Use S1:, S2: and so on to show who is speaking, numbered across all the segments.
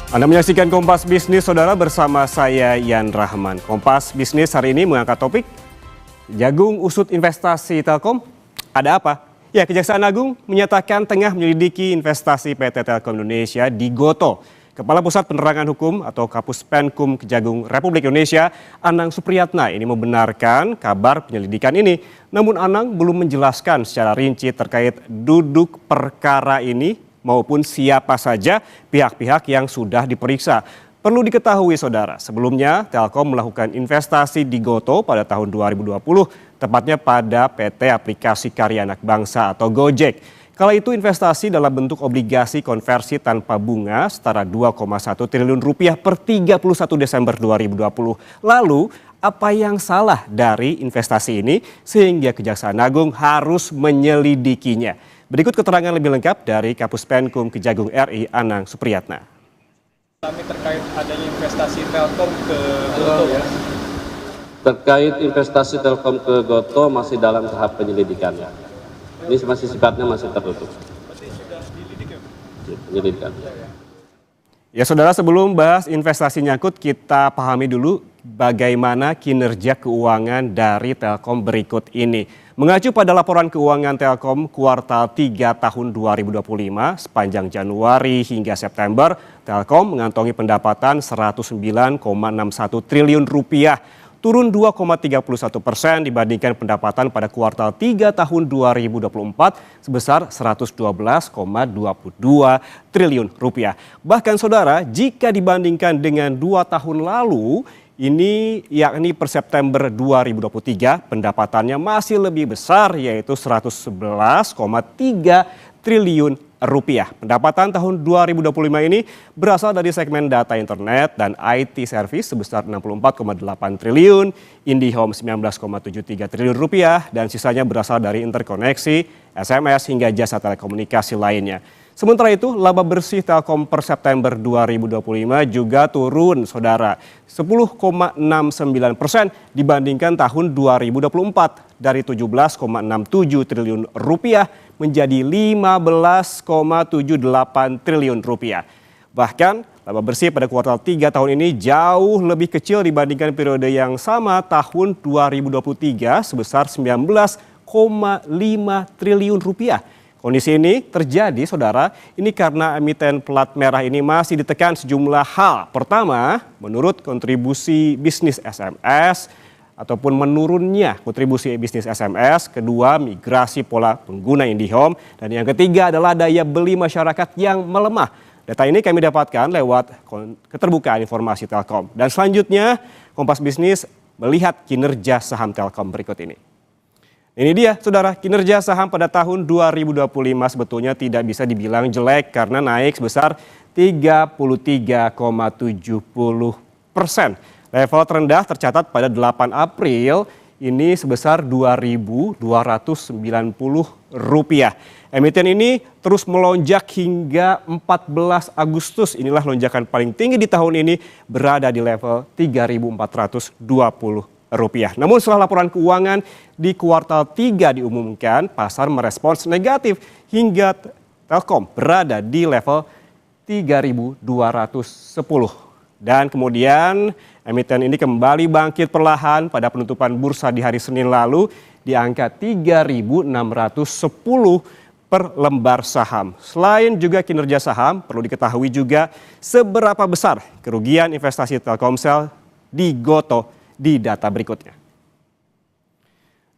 S1: Anda menyaksikan Kompas Bisnis, Saudara, bersama saya Yan Rahman. Kompas Bisnis hari ini mengangkat topik jagung usut investasi Telkom. Ada apa? Ya, Kejaksaan Agung menyatakan tengah menyelidiki investasi PT Telkom Indonesia di Gotoh. Kepala Pusat Penerangan Hukum atau Kapus Penkum Kejagung Republik Indonesia, Anang Supriyatna, ini membenarkan kabar penyelidikan ini. Namun Anang belum menjelaskan secara rinci terkait duduk perkara ini maupun siapa saja pihak-pihak yang sudah diperiksa. Perlu diketahui, Saudara, sebelumnya Telkom melakukan investasi di Gotoh pada tahun 2020, tepatnya pada PT Aplikasi Karya Anak Bangsa atau Gojek. Kala itu investasi dalam bentuk obligasi konversi tanpa bunga setara 2,1 triliun rupiah per 31 Desember 2020. Lalu, apa yang salah dari investasi ini sehingga Kejaksaan Agung harus menyelidikinya? Berikut keterangan lebih lengkap dari Kapus Penkum Kejagung RI, Anang Supriyatna.
S2: Kami terkait adanya investasi Telkom ke Gotoh ya.
S3: Terkait investasi Telkom ke Gotoh masih dalam tahap penyelidikan. Ini masih sifatnya masih tertutup.
S2: Berarti sudah dilidik ya?
S3: Penyelidikan.
S1: Ya, Saudara, sebelum bahas investasi nyangkut, kita pahami dulu bagaimana kinerja keuangan dari Telkom berikut ini. Mengacu pada laporan keuangan Telkom kuartal 3 tahun 2025, sepanjang Januari hingga September, Telkom mengantongi pendapatan 109,61 triliun rupiah, turun 2,31% dibandingkan pendapatan pada kuartal 3 tahun 2024 sebesar 112,22 triliun rupiah. Bahkan, Saudara, jika dibandingkan dengan 2 tahun lalu, ini yakni per September 2023, pendapatannya masih lebih besar, yaitu 111,3 triliun rupiah. Pendapatan tahun 2025 ini berasal dari segmen data internet dan IT service sebesar 64,8 triliun, IndiHome 19,73 triliun rupiah, dan sisanya berasal dari interkoneksi, SMS hingga jasa telekomunikasi lainnya. Sementara itu, laba bersih Telkom per September 2025 juga turun, Saudara, 10,69% dibandingkan tahun 2024, dari 17,67 triliun rupiah menjadi 15,78 triliun rupiah. Bahkan, laba bersih pada kuartal 3 tahun ini jauh lebih kecil dibandingkan periode yang sama tahun 2023 sebesar 19,5 triliun rupiah. Kondisi ini terjadi, Saudara, ini karena emiten plat merah ini masih ditekan sejumlah hal. Pertama, menurut kontribusi bisnis SMS ataupun menurunnya kontribusi bisnis SMS. Kedua, migrasi pola pengguna IndiHome. Dan yang ketiga adalah daya beli masyarakat yang melemah. Data ini kami dapatkan lewat keterbukaan informasi Telkom. Dan selanjutnya, Kompas Bisnis melihat kinerja saham Telkom berikut ini. Ini dia, Saudara, kinerja saham pada tahun 2025 sebetulnya tidak bisa dibilang jelek karena naik sebesar 33,70%. Level terendah tercatat pada 8 April ini sebesar Rp2.290. Emiten ini terus melonjak hingga 14 Agustus. Inilah lonjakan paling tinggi di tahun ini, berada di level Rp3.420. Namun setelah laporan keuangan di kuartal 3 diumumkan, pasar merespons negatif hingga Telkom berada di level 3.210. Dan kemudian emiten ini kembali bangkit perlahan pada penutupan bursa di hari Senin lalu di angka 3.610 per lembar saham. Selain juga kinerja saham, perlu diketahui juga seberapa besar kerugian investasi Telkomsel di Gotoh di data berikutnya.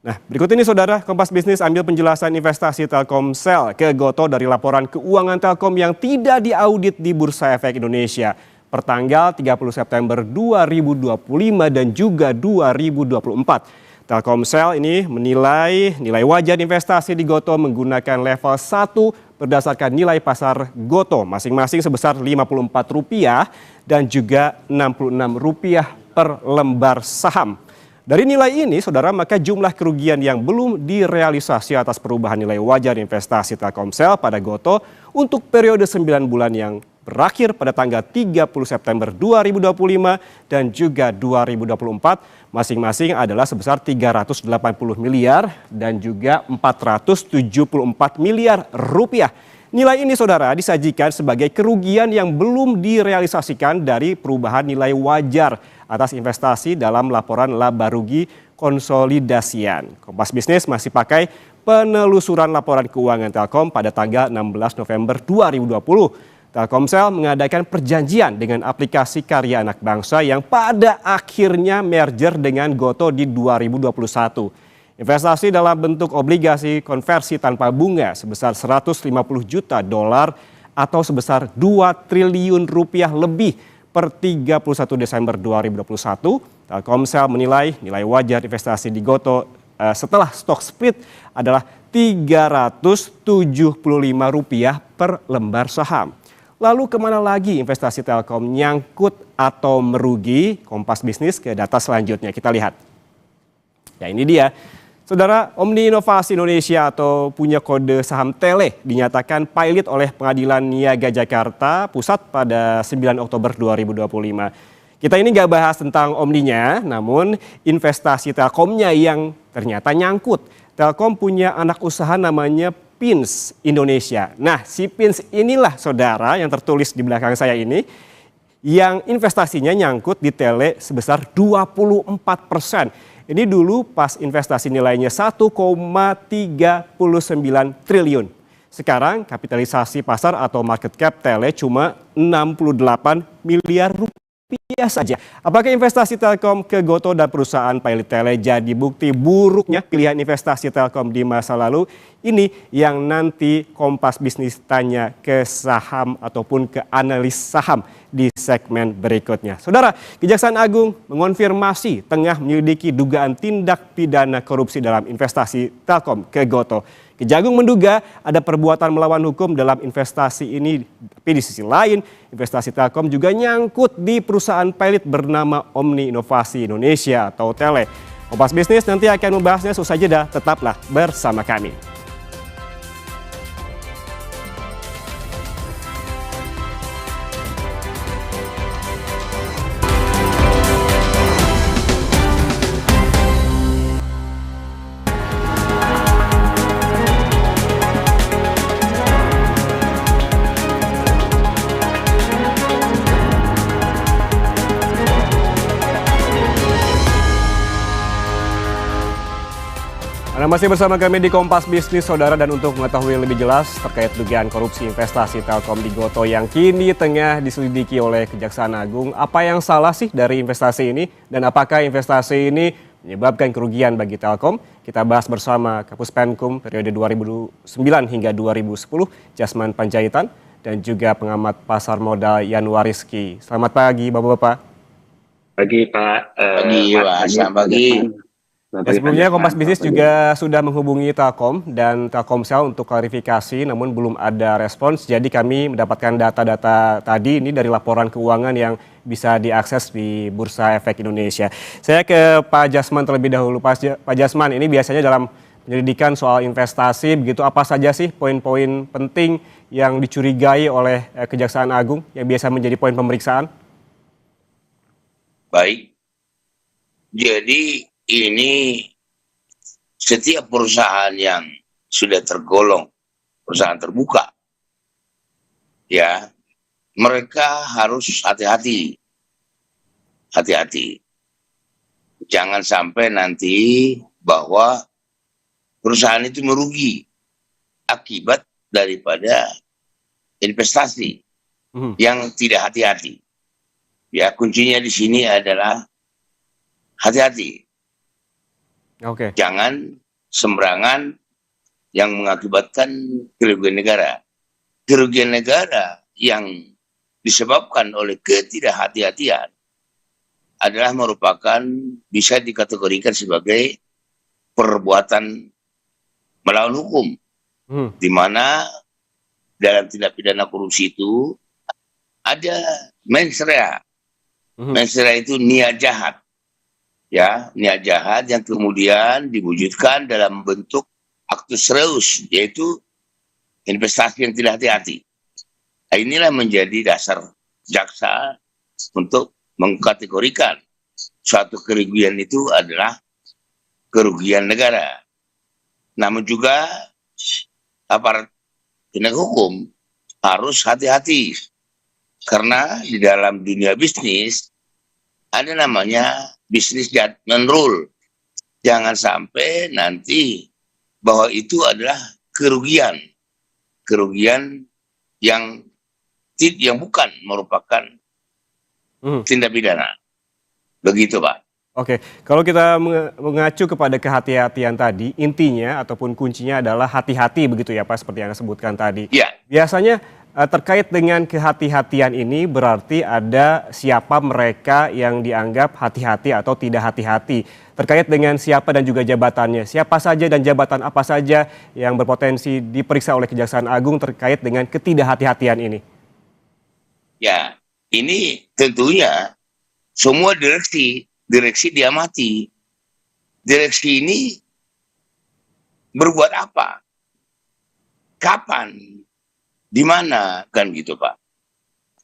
S1: Nah, berikut ini, Saudara, Kompas Bisnis ambil penjelasan investasi Telkomsel ke Gotoh dari laporan keuangan Telkom yang tidak diaudit di Bursa Efek Indonesia pertanggal 30 September 2025 dan juga 2024. Telkomsel ini menilai nilai wajar investasi di Gotoh menggunakan level 1 berdasarkan nilai pasar Gotoh masing-masing sebesar Rp54 dan juga Rp66 per lembar saham. Dari nilai ini, Saudara, maka jumlah kerugian yang belum direalisasi atas perubahan nilai wajar investasi Telkomsel pada Gotoh untuk periode 9 bulan yang berakhir pada tanggal 30 September 2025 dan juga 2024 masing-masing adalah sebesar 380 miliar dan juga 474 miliar rupiah. Nilai ini saudara disajikan sebagai kerugian yang belum direalisasikan dari perubahan nilai wajar atas investasi dalam laporan laba rugi konsolidasian. Kompas Bisnis masih pakai penelusuran laporan keuangan Telkom pada tanggal 16 November 2020. Telkomsel mengadakan perjanjian dengan aplikasi karya anak bangsa yang pada akhirnya merger dengan Goto di 2021. Investasi dalam bentuk obligasi konversi tanpa bunga sebesar 150 juta dolar atau sebesar 2 triliun rupiah lebih per 31 Desember 2021. Telkomsel menilai nilai wajar investasi di Goto setelah stock split adalah Rp375 per lembar saham. Lalu kemana lagi investasi Telkom nyangkut atau merugi? Kompas Bisnis ke data selanjutnya, kita lihat. Ya ini dia. Saudara, Omni Inovasi Indonesia atau punya kode saham Tele dinyatakan pilot oleh Pengadilan Niaga Jakarta Pusat pada 9 Oktober 2025. Kita ini nggak bahas tentang Omninya, namun investasi Telkomnya yang ternyata nyangkut. Telkom punya anak usaha namanya Pins Indonesia. Nah, si Pins inilah saudara yang tertulis di belakang saya ini, yang investasinya nyangkut di Tele sebesar 24%. Ini dulu pas investasi nilainya 1,39 triliun. Sekarang kapitalisasi pasar atau market cap Tele cuma 68 miliar rupiah saja. Apakah investasi Telkom ke Goto dan perusahaan pilot Tele jadi bukti buruknya pilihan investasi Telkom di masa lalu? Ini yang nanti Kompas Bisnis tanya ke saham ataupun ke analis saham di segmen berikutnya. Saudara, Kejaksaan Agung mengonfirmasi tengah menyelidiki dugaan tindak pidana korupsi dalam investasi Telkom ke Goto. Kejagung menduga ada perbuatan melawan hukum dalam investasi ini, tapi di sisi lain investasi Telkom juga nyangkut di perusahaan pilot bernama Omni Inovasi Indonesia atau Tele. Kompas Bisnis nanti akan membahasnya, usai jeda, tetaplah bersama kami. Anda masih bersama kami di Kompas Bisnis, saudara, dan untuk mengetahui lebih jelas terkait dugaan korupsi investasi Telkom di Goto yang kini tengah diselidiki oleh Kejaksaan Agung, apa yang salah sih dari investasi ini dan apakah investasi ini menyebabkan kerugian bagi Telkom? Kita bahas bersama Kapus Penkum periode 2009 hingga 2010, Jasman Panjaitan, dan juga pengamat pasar modal Yanuariski. Selamat pagi Bapak-Bapak.
S4: Pagi Pak.
S5: Selamat pagi.
S1: Sebelumnya Kompas Bisnis juga sudah menghubungi Telkom dan Telkomsel untuk klarifikasi, namun belum ada respons. Jadi kami mendapatkan data-data tadi ini dari laporan keuangan yang bisa diakses di Bursa Efek Indonesia. Saya ke Pak Jasman terlebih dahulu. Pak Jasman, ini biasanya dalam penyelidikan soal investasi, begitu apa saja sih poin-poin penting yang dicurigai oleh Kejaksaan Agung yang biasa menjadi poin pemeriksaan?
S5: Baik. Jadi ini setiap perusahaan yang sudah tergolong perusahaan terbuka, ya, mereka harus hati-hati. Hati-hati. Jangan sampai nanti bahwa perusahaan itu merugi akibat daripada investasi yang tidak hati-hati. Ya, kuncinya di sini adalah hati-hati.
S1: Oke.
S5: Jangan sembarangan yang mengakibatkan kerugian negara. Kerugian negara yang disebabkan oleh ketidakhati-hatian adalah merupakan bisa dikategorikan sebagai perbuatan melawan hukum. Di mana dalam tindak pidana korupsi itu ada mens rea. Mens rea itu niat jahat. Ya, niat jahat yang kemudian diwujudkan dalam bentuk aktus reus, yaitu investasi yang tidak hati-hati. Nah, inilah menjadi dasar jaksa untuk mengkategorikan suatu kerugian itu adalah kerugian negara. Namun juga aparat penegak hukum harus hati-hati. Karena di dalam dunia bisnis ada namanya bisnis judgment rule. Jangan sampai nanti bahwa itu adalah kerugian yang bukan merupakan tindak pidana. Begitu, Pak.
S1: Oke, kalau kita mengacu kepada kehati-hatian tadi, intinya ataupun kuncinya adalah hati-hati begitu ya Pak, seperti yang Anda sebutkan tadi.
S5: Ya.
S1: Biasanya terkait dengan kehati-hatian ini berarti ada siapa mereka yang dianggap hati-hati atau tidak hati-hati. Terkait dengan siapa dan juga jabatannya, siapa saja dan jabatan apa saja yang berpotensi diperiksa oleh Kejaksaan Agung terkait dengan ketidakhati-hatian ini.
S5: Ya, ini tentunya semua direksi diamati. Direksi ini berbuat apa? Kapan? Di mana? Kan gitu, Pak.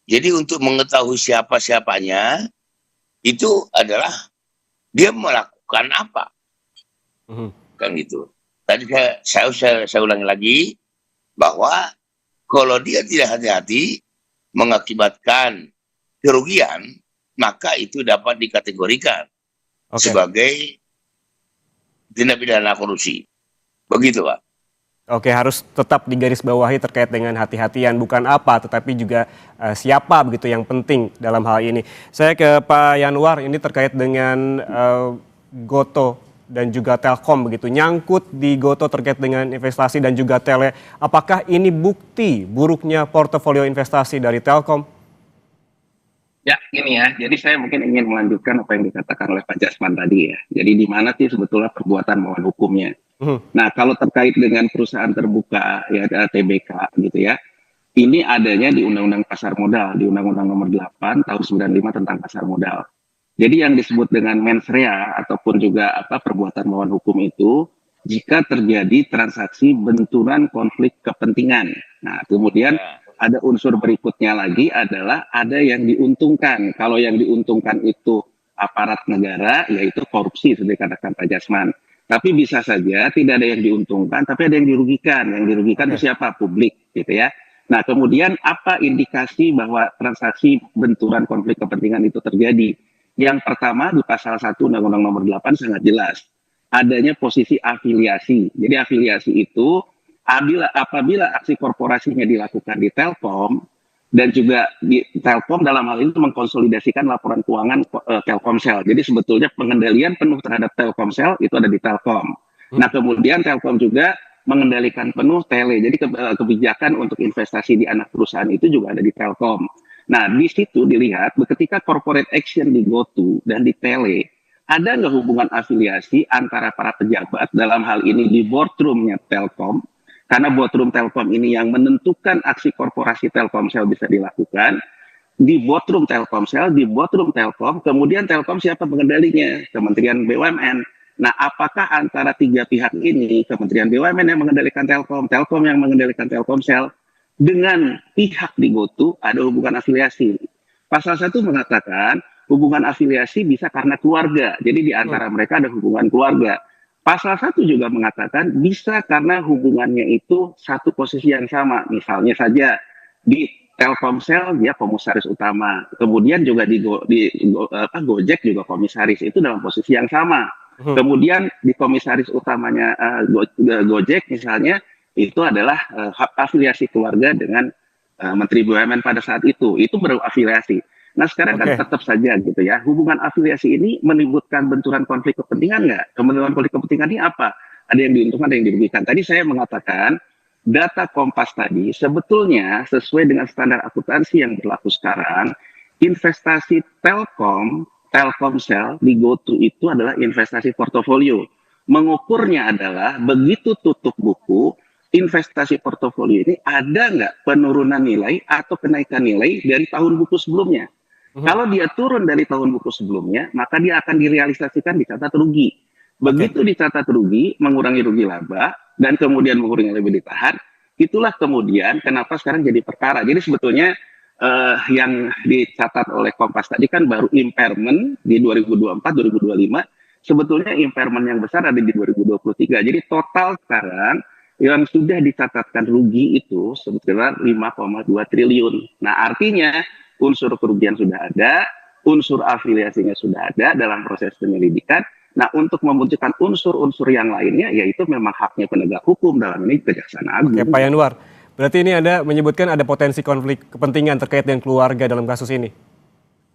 S5: Jadi untuk mengetahui siapa-siapanya, itu adalah dia melakukan apa? Kan gitu. Tadi saya ulangi lagi, bahwa kalau dia tidak hati-hati, mengakibatkan kerugian, maka itu dapat dikategorikan sebagai tindak pidana korupsi. Begitu, Pak.
S1: Oke, harus tetap digarisbawahi terkait dengan hati-hatian, bukan apa, tetapi juga siapa begitu yang penting dalam hal ini. Saya ke Pak Yanwar, ini terkait dengan Gotoh dan juga Telkom begitu. Nyangkut di Gotoh terkait dengan investasi dan juga Tele. Apakah ini bukti buruknya portofolio investasi dari Telkom?
S6: Ya, gini ya. Jadi saya mungkin ingin melanjutkan apa yang dikatakan oleh Pak Jasman tadi ya. Jadi di mana sih sebetulnya perbuatan melawan hukumnya? Nah, kalau terkait dengan perusahaan terbuka ya TBK gitu ya. Ini adanya di Undang-Undang Pasar Modal, di Undang-Undang Nomor 8 tahun 95 tentang pasar modal. Jadi yang disebut dengan mens rea ataupun juga perbuatan melawan hukum itu jika terjadi transaksi benturan konflik kepentingan. Nah, kemudian ada unsur berikutnya lagi adalah ada yang diuntungkan. Kalau yang diuntungkan itu aparat negara, yaitu korupsi, seperti katakan Pak Jasman. Tapi bisa saja tidak ada yang diuntungkan, tapi ada yang dirugikan. Yang dirugikan itu siapa? Publik, gitu ya. Nah, kemudian apa indikasi bahwa transaksi benturan konflik kepentingan itu terjadi? Yang pertama di pasal 1 Undang-Undang Nomor 8 sangat jelas. Adanya posisi afiliasi. Jadi afiliasi itu apabila aksi korporasinya dilakukan di Telkom dan juga di Telkom dalam hal ini mengkonsolidasikan laporan keuangan Telkomsel. Jadi sebetulnya pengendalian penuh terhadap Telkomsel itu ada di Telkom. Nah, kemudian Telkom juga mengendalikan penuh Tele. Jadi kebijakan untuk investasi di anak perusahaan itu juga ada di Telkom. Nah, di situ dilihat ketika corporate action di GoTo dan di Tele, ada nggak hubungan afiliasi antara para pejabat dalam hal ini di boardroomnya Telkom, karena boardroom Telkom ini yang menentukan aksi korporasi Telkomsel bisa dilakukan, di boardroom Telkomsel, di boardroom Telkom, kemudian Telkom siapa pengendalinya? Kementerian BUMN. Nah, apakah antara tiga pihak ini, Kementerian BUMN yang mengendalikan Telkom, Telkom yang mengendalikan Telkomsel, dengan pihak di GoTo ada hubungan afiliasi? Pasal 1 mengatakan hubungan afiliasi bisa karena keluarga, jadi di antara mereka ada hubungan keluarga. Pasal 1 juga mengatakan bisa karena hubungannya itu satu posisi yang sama. Misalnya saja di Telkomsel dia komisaris utama, kemudian juga di Gojek juga komisaris, itu dalam posisi yang sama. Kemudian di komisaris utamanya Gojek misalnya itu adalah afiliasi keluarga dengan Menteri BUMN pada saat itu berafiliasi. Nah, sekarang kan tetap saja gitu ya, hubungan afiliasi ini menimbulkan benturan konflik kepentingan nggak? Benturan konflik kepentingan ini apa? Ada yang diuntungkan, ada yang dirugikan. Tadi saya mengatakan data Kompas tadi sebetulnya sesuai dengan standar akuntansi yang berlaku sekarang, investasi Telkomsel di GoTo itu adalah investasi portofolio. Mengukurnya adalah begitu tutup buku, investasi portofolio ini ada nggak penurunan nilai atau kenaikan nilai dari tahun buku sebelumnya. Kalau dia turun dari tahun buku sebelumnya, maka dia akan direalisasikan dicatat rugi. Begitu dicatat rugi, mengurangi rugi laba, dan kemudian mengurangi lebih ditahan, itulah kemudian kenapa sekarang jadi perkara. Jadi sebetulnya yang dicatat oleh Kompas tadi kan baru impairment di 2024-2025, sebetulnya impairment yang besar ada di 2023. Jadi total sekarang yang sudah dicatatkan rugi itu sebesar 5,2 triliun. Nah, artinya unsur kerugian sudah ada, unsur afiliasinya sudah ada dalam proses penyelidikan. Nah, untuk memunculkan unsur-unsur yang lainnya, yaitu memang haknya penegak hukum, dalam ini Kejaksaan Agung.
S1: Oke, Pak Yanuar, berarti ini Anda menyebutkan ada potensi konflik kepentingan terkait dengan keluarga dalam kasus ini?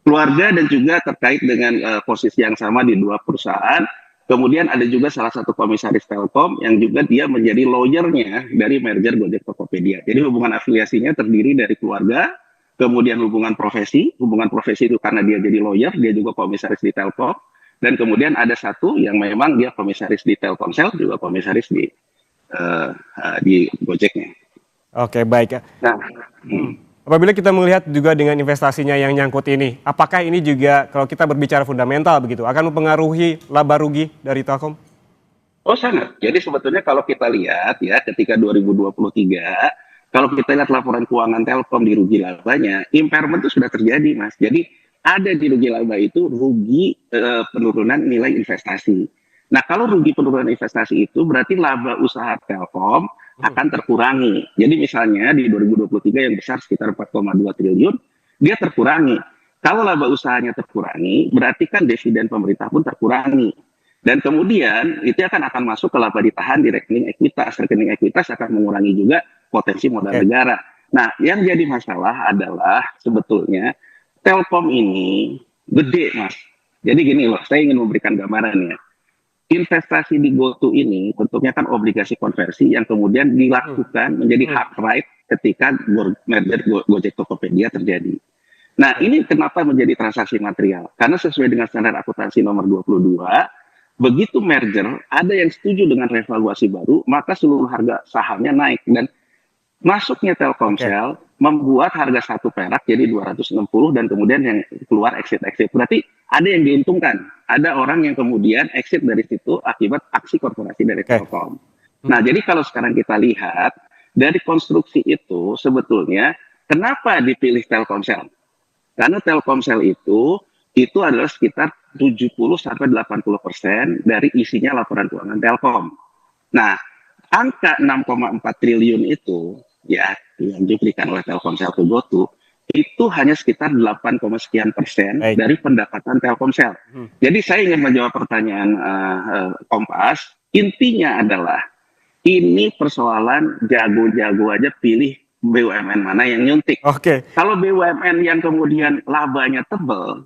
S6: Keluarga dan juga terkait dengan posisi yang sama di dua perusahaan. Kemudian ada juga salah satu komisaris Telkom yang juga dia menjadi lawyernya dari merger Gojek Tokopedia. Jadi hubungan afiliasinya terdiri dari keluarga, kemudian hubungan profesi itu karena dia jadi lawyer, dia juga komisaris di Telkom, dan kemudian ada satu yang memang dia komisaris di Telkomsel, juga komisaris di Gojeknya.
S1: Oke, baik.
S6: Nah,
S1: Apabila kita melihat juga dengan investasinya yang nyangkut ini, apakah ini juga kalau kita berbicara fundamental begitu, akan mempengaruhi laba rugi dari Telkom?
S6: oh sangat. Jadi sebetulnya kalau kita lihat ya ketika 2023, kalau kita lihat laporan keuangan Telkom di rugi labanya, impairment itu sudah terjadi, Mas. Jadi ada di rugi laba itu rugi penurunan nilai investasi. Nah, kalau rugi penurunan investasi itu berarti laba usaha Telkom akan terkurangi. Jadi misalnya di 2023 yang besar sekitar 4,2 triliun, dia terkurangi. Kalau laba usahanya terkurangi, berarti kan dividen pemerintah pun terkurangi. Dan kemudian itu akan masuk ke laba ditahan di rekening ekuitas. Rekening ekuitas akan mengurangi juga potensi modal negara. Nah, yang jadi masalah adalah sebetulnya Telkom ini gede, Mas. Jadi gini loh, saya ingin memberikan gambarannya. Investasi di GoTo ini tentunya kan obligasi konversi yang kemudian dilakukan menjadi hak right ketika merger Gojek Tokopedia terjadi. Nah, ini kenapa menjadi transaksi material? Karena sesuai dengan standar akuntansi nomor 22, begitu merger ada yang setuju dengan revaluasi baru, maka seluruh harga sahamnya naik, dan masuknya Telkomsel membuat harga 1 perak jadi 260, dan kemudian yang keluar exit. Berarti ada yang diuntungkan. Ada orang yang kemudian exit dari situ akibat aksi korporasi dari Telkom. Nah, jadi kalau sekarang kita lihat dari konstruksi itu sebetulnya kenapa dipilih Telkomsel? Karena Telkomsel itu adalah sekitar 70-80% dari isinya laporan keuangan Telkom. Nah, angka 6,4 triliun itu ya yang diberikan oleh Telkomsel ke GoTo itu hanya sekitar 8, sekian persen dari pendapatan Telkomsel. Jadi saya ingin menjawab pertanyaan Kompas, intinya adalah ini persoalan jago-jago aja pilih BUMN mana yang nyuntik. Kalau BUMN yang kemudian labanya tebal,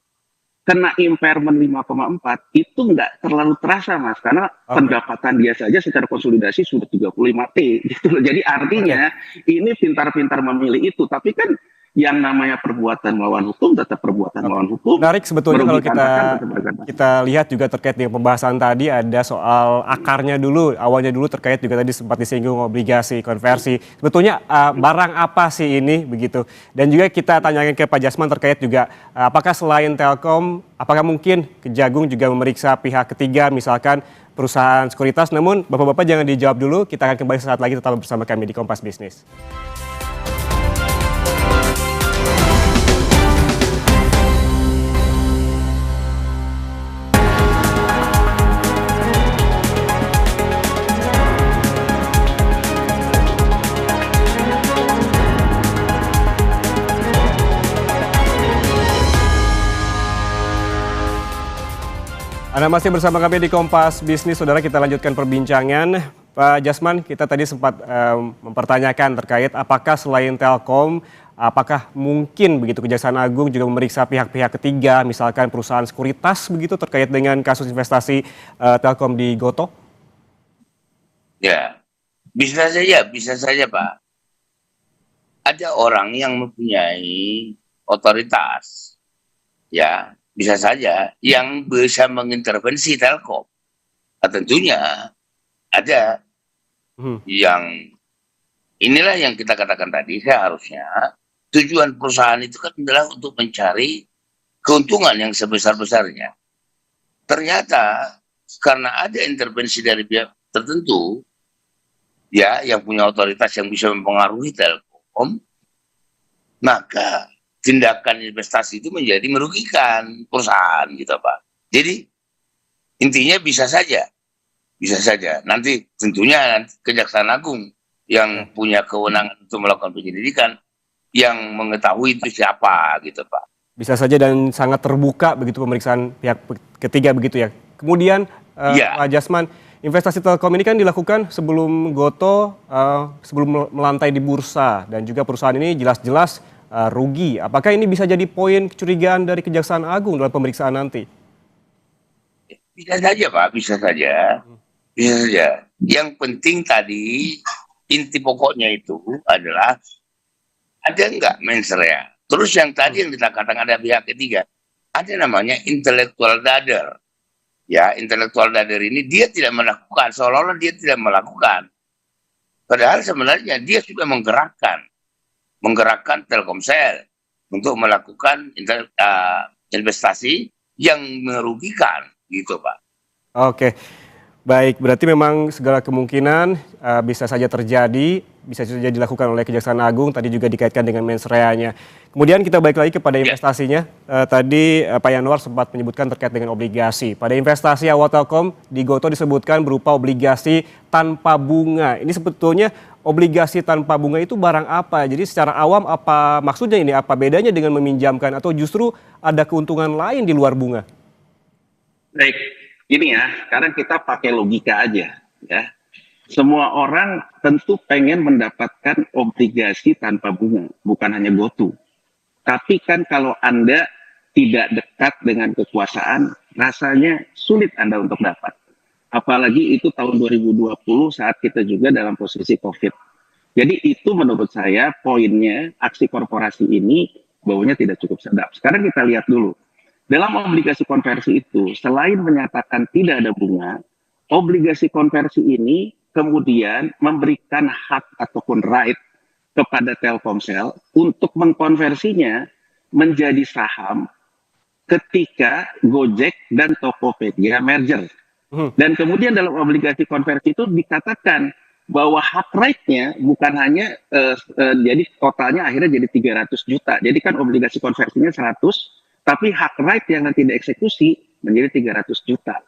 S6: kena impairment 5,4 itu nggak terlalu terasa, Mas, karena pendapatan dia saja secara konsolidasi sudah 35T gitu loh. Jadi artinya ini pintar-pintar memilih itu, tapi kan yang namanya perbuatan melawan hukum tetap perbuatan melawan hukum.
S1: Menarik sebetulnya kalau kita lihat juga terkait dengan pembahasan tadi, ada soal akarnya dulu, awalnya dulu terkait juga tadi sempat disinggung obligasi konversi. Sebetulnya barang apa sih ini begitu? Dan juga kita tanyakan ke Pak Jasman terkait juga apakah selain Telkom, apakah mungkin Kejagung juga memeriksa pihak ketiga, misalkan perusahaan sekuritas? Namun Bapak-Bapak jangan dijawab dulu, kita akan kembali sesaat lagi, tetap bersama kami di Kompas Bisnis. Anda masih bersama kami di Kompas Bisnis, Saudara. Kita lanjutkan perbincangan. Pak Jasman, kita tadi sempat mempertanyakan terkait apakah selain Telkom, apakah mungkin begitu Kejaksaan Agung juga memeriksa pihak-pihak ketiga, misalkan perusahaan sekuritas begitu terkait dengan kasus investasi Telkom di GoTo?
S5: Ya, bisa saja Pak. Ada orang yang mempunyai otoritas, ya, bisa saja yang bisa mengintervensi Telkom. Nah, tentunya ada yang inilah yang kita katakan tadi, seharusnya tujuan perusahaan itu kan adalah untuk mencari keuntungan yang sebesar-besarnya. Ternyata karena ada intervensi dari pihak tertentu, ya, yang punya otoritas yang bisa mempengaruhi Telkom, maka tindakan investasi itu menjadi merugikan perusahaan gitu Pak. Jadi intinya bisa saja bisa saja. Nanti tentunya Kejaksaan Agung yang punya kewenangan untuk melakukan penyelidikan, yang mengetahui itu siapa gitu Pak.
S1: Bisa saja dan sangat terbuka begitu pemeriksaan pihak ketiga begitu ya. Kemudian
S5: Iya.
S1: Pak Jasman, investasi Telkom ini kan dilakukan sebelum Gotoh, sebelum melantai di bursa dan juga perusahaan ini jelas-jelas rugi. Apakah ini bisa jadi poin kecurigaan dari Kejaksaan Agung dalam pemeriksaan nanti?
S5: Bisa saja Pak, bisa saja. Bisa saja. Yang penting tadi inti pokoknya itu adalah ada nggak mens rea. Terus yang tadi yang dikatakan ada pihak ketiga, ada namanya intellectual dader. Ya, intellectual dader ini dia tidak melakukan, seolah-olah dia tidak melakukan. Padahal sebenarnya dia sudah menggerakkan Telkomsel untuk melakukan investasi yang merugikan, gitu Pak.
S1: Oke, baik. Berarti memang segala kemungkinan bisa saja terjadi, bisa saja dilakukan oleh Kejaksaan Agung. Tadi juga dikaitkan dengan mens rea-nya. Kemudian kita balik lagi kepada investasinya. Tadi Pak Yanuar sempat menyebutkan terkait dengan obligasi. Pada investasi awal Telkom di Gotoh disebutkan berupa obligasi tanpa bunga. Ini sebetulnya obligasi tanpa bunga itu barang apa? Jadi secara awam apa maksudnya ini? Apa bedanya dengan meminjamkan atau justru ada keuntungan lain di luar bunga?
S6: Baik, ini ya, sekarang kita pakai logika aja ya. Semua orang tentu pengen mendapatkan obligasi tanpa bunga, bukan hanya GoTo. Tapi kan kalau Anda tidak dekat dengan kekuasaan, rasanya sulit Anda untuk dapat. Apalagi itu tahun 2020 saat kita juga dalam posisi COVID. Jadi itu menurut saya poinnya aksi korporasi ini baunya tidak cukup sedap. Sekarang kita lihat dulu. Dalam obligasi konversi itu, selain menyatakan tidak ada bunga, obligasi konversi ini kemudian memberikan hak ataupun right kepada Telkomsel untuk mengkonversinya menjadi saham ketika Gojek dan Tokopedia merger. Dan kemudian dalam obligasi konversi itu dikatakan bahwa hak right-nya bukan hanya jadi totalnya akhirnya jadi 300 juta. Jadi kan obligasi konversinya 100, tapi hak right yang nanti dieksekusi menjadi 300 juta.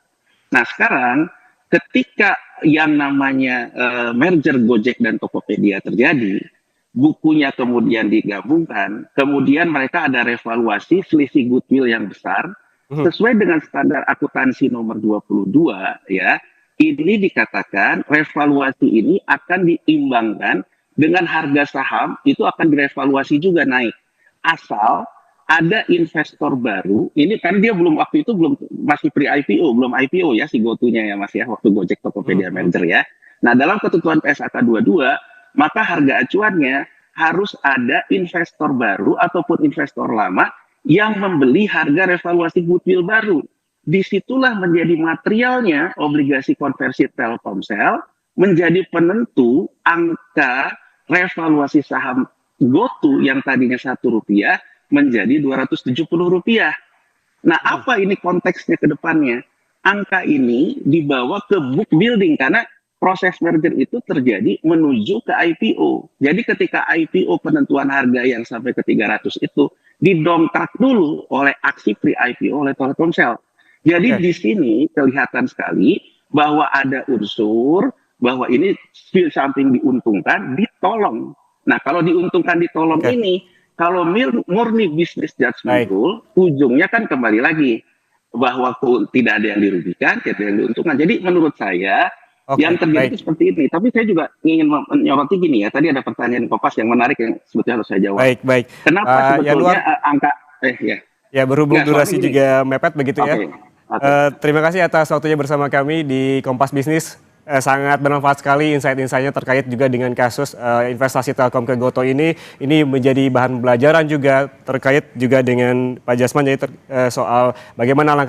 S6: Nah sekarang ketika yang namanya merger Gojek dan Tokopedia terjadi, bukunya kemudian digabungkan, kemudian mereka ada revaluasi selisih goodwill yang besar, sesuai dengan standar akuntansi nomor 22 ya, ini dikatakan revaluasi ini akan diimbangkan dengan harga saham itu akan direvaluasi juga naik. Asal ada investor baru, ini kan dia belum waktu itu masih pre-IPO, belum IPO ya si GoTo-nya ya Mas ya, waktu Gojek Tokopedia merger ya. Nah dalam ketentuan PSAK 22, maka harga acuannya harus ada investor baru ataupun investor lama yang membeli harga revaluasi goodwill baru. Disitulah menjadi materialnya obligasi konversi Telkomsel menjadi penentu angka revaluasi saham GoTo yang tadinya Rp1 menjadi Rp270. Nah, apa ini konteksnya ke depannya? Angka ini dibawa ke book building karena proses merger itu terjadi menuju ke IPO. Jadi ketika IPO penentuan harga yang sampai ke 300 itu didongkrak dulu oleh aksi pre-IPO oleh Telkomsel. Jadi di sini kelihatan sekali bahwa ada unsur bahwa ini something diuntungkan, ditolong. Nah, kalau diuntungkan ditolong ini kalau murni bisnis judgment rule, ujungnya kan kembali lagi bahwa tidak ada yang dirugikan, tidak ada yang diuntungkan. Jadi menurut saya yang terjadi itu seperti ini. Tapi saya juga ingin menyoroti gini ya. Tadi ada pertanyaan Kompas yang menarik yang sebetulnya harus saya jawab.
S1: Baik.
S6: Kenapa sebetulnya angka
S1: Ya berhubung durasi juga mepet begitu ya. Terima kasih atas waktunya bersama kami di Kompas Bisnis. Sangat bermanfaat sekali insight-insightnya terkait juga dengan kasus investasi Telkom ke Gotoh ini. Ini menjadi bahan pembelajaran juga terkait juga dengan Pak Jasman, jadi soal bagaimana langkah